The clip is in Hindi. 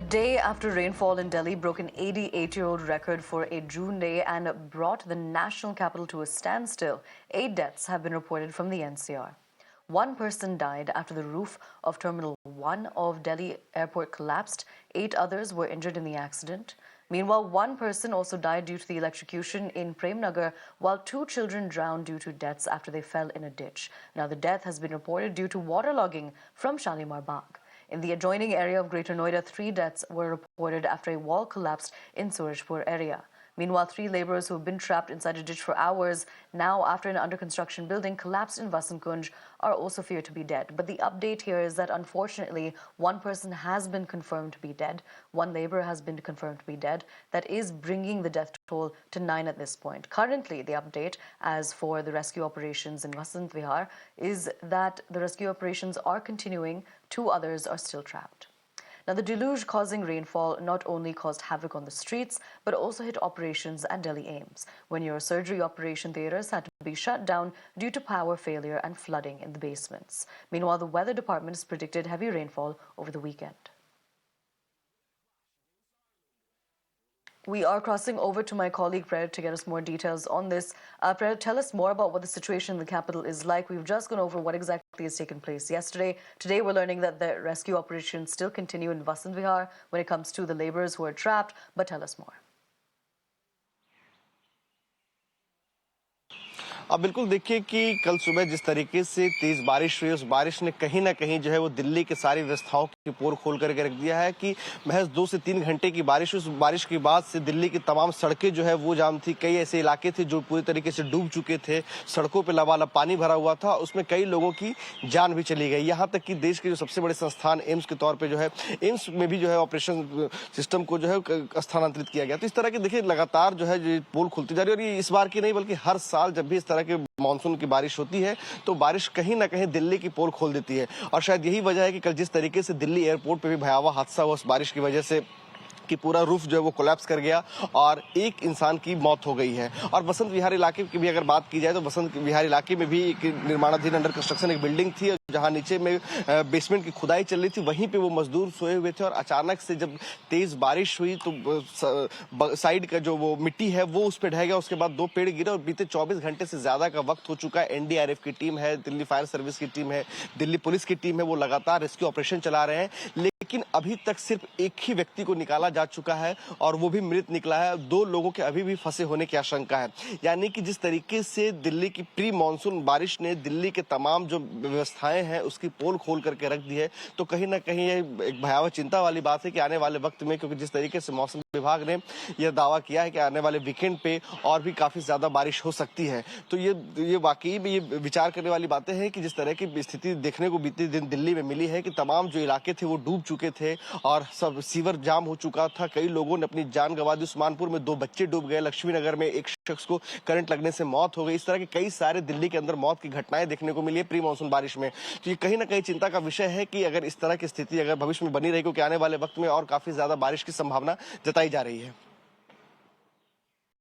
day after rainfall in Delhi broke an 88-year-old record for a June day and brought the national capital to a standstill, 8 deaths have been reported from the NCR. One person died after the roof of Terminal 1 of Delhi Airport collapsed. 8 others were injured in the accident. Meanwhile, one person also died due to the electrocution in Premnagar, while 2 children drowned due to deaths after they fell in a ditch. Now, the death has been reported due to waterlogging from Shalimar Bagh. In the adjoining area of Greater Noida, 3 deaths were reported after a wall collapsed in Surajpur area. Meanwhile, 3 laborers who have been trapped inside a ditch for hours now after an under-construction building collapsed in Vasant Kunj are also feared to be dead. But the update here is that unfortunately, one person has been confirmed to be dead. One laborer has been confirmed to be dead. That is bringing the death toll to 9 at this point. Currently, the update as for the rescue operations in Vasant Vihar is that the rescue operations are continuing. 2 others are still trapped. Now, the deluge causing rainfall not only caused havoc on the streets, but also hit operations at Delhi AIIMS, when neurosurgery operation theatres had to be shut down due to power failure and flooding in the basements. Meanwhile, the weather department has predicted heavy rainfall over the weekend. We are crossing over to my colleague Prerit to get us more details on this. Prerit, tell us more about what the situation in the capital is like. We've just gone over what exactly has taken place yesterday. Today, we're learning that the rescue operations still continue in Vasant Vihar when it comes to the laborers who are trapped. But tell us more. अब बिल्कुल देखिए कि कल सुबह जिस तरीके से तेज बारिश हुई, उस बारिश ने कहीं ना कहीं जो है वो दिल्ली की सारी व्यवस्थाओं की पोल खोल करके रख दिया है कि महज 2 से 3 घंटे की बारिश, उस बारिश के बाद से दिल्ली की तमाम सड़कें जो है वो जाम थी। कई ऐसे इलाके थे जो पूरी तरीके से डूब चुके थे, सड़कों पर लबालब पानी भरा हुआ था, उसमें कई लोगों की जान भी चली गई। यहाँ तक कि देश के जो सबसे बड़े संस्थान एम्स के तौर पर जो है, एम्स में भी जो है ऑपरेशन सिस्टम को जो है स्थानांतरित किया गया। तो इस तरह की देखिए लगातार जो है पोल खुलती जा रही है और ये इस बार की नहीं बल्कि हर साल जब भी इस तरह के मानसून की बारिश होती है तो बारिश कहीं ना कहीं दिल्ली की पोल खोल देती है। और शायद यही वजह है कि कल जिस तरीके से दिल्ली एयरपोर्ट पे भी भयावह हादसा हुआ उस बारिश की वजह से कि पूरा रूफ जो है वो कोलैप्स कर गया और एक इंसान की मौत हो गई है। और बसंत विहार इलाके की भी अगर बात की जाए तो बसंत विहार इलाके में भी एक निर्माणाधीन अंडर कंस्ट्रक्शन एक बिल्डिंग थी जहां नीचे में बेसमेंट की खुदाई चल रही थी, वहीं पे वो मजदूर सोए हुए थे और अचानक से जब तेज बारिश हुई तो साइड का जो वो मिट्टी है वो उस पर ढह गया। उसके बाद 2 पेड़ गिरे और बीते 24 घंटे से ज्यादा का वक्त हो चुका है। एनडीआरएफ की टीम है, दिल्ली फायर सर्विस की टीम है, दिल्ली पुलिस की टीम है, वो लगातार रेस्क्यू ऑपरेशन चला रहे हैं, लेकिन अभी तक सिर्फ एक ही व्यक्ति को निकाला जा चुका है और वो भी मृत निकला है। 2 लोगों के अभी भी फंसे होने की आशंका है। यानी कि जिस तरीके से दिल्ली की प्री मानसून बारिश ने दिल्ली के तमाम जो व्यवस्थाएं हैं उसकी पोल खोल करके रख दी है, तो कहीं ना कहीं ये एक भयावह चिंता वाली बात है कि आने वाले वक्त में, क्योंकि जिस तरीके से मौसम विभाग ने यह दावा किया है कि आने वाले वीकेंड पे और भी काफी ज्यादा बारिश हो सकती है, तो ये वाकई में ये विचार करने वाली बातें हैं कि जिस तरह की स्थिति देखने को बीते दिन दिल्ली में मिली है कि तमाम जो इलाके थे वो डूब चुके थे और सब सीवर जाम हो चुका था। कई लोगों ने अपनी जान गंवा दी। उस्मानपुर में 2 बच्चे डूब गए, लक्ष्मी नगर में एक शख्स को करंट लगने से मौत हो गई। इस तरह के कई सारे दिल्ली के अंदर मौत की घटनाएं देखने को मिली है प्री मानसून बारिश में। तो ये कहीं ना कहीं चिंता का विषय है कि अगर इस तरह की स्थिति अगर भविष्य में बनी रही, क्योंकि आने वाले वक्त में और काफी ज्यादा बारिश की संभावना जताई जा रही है।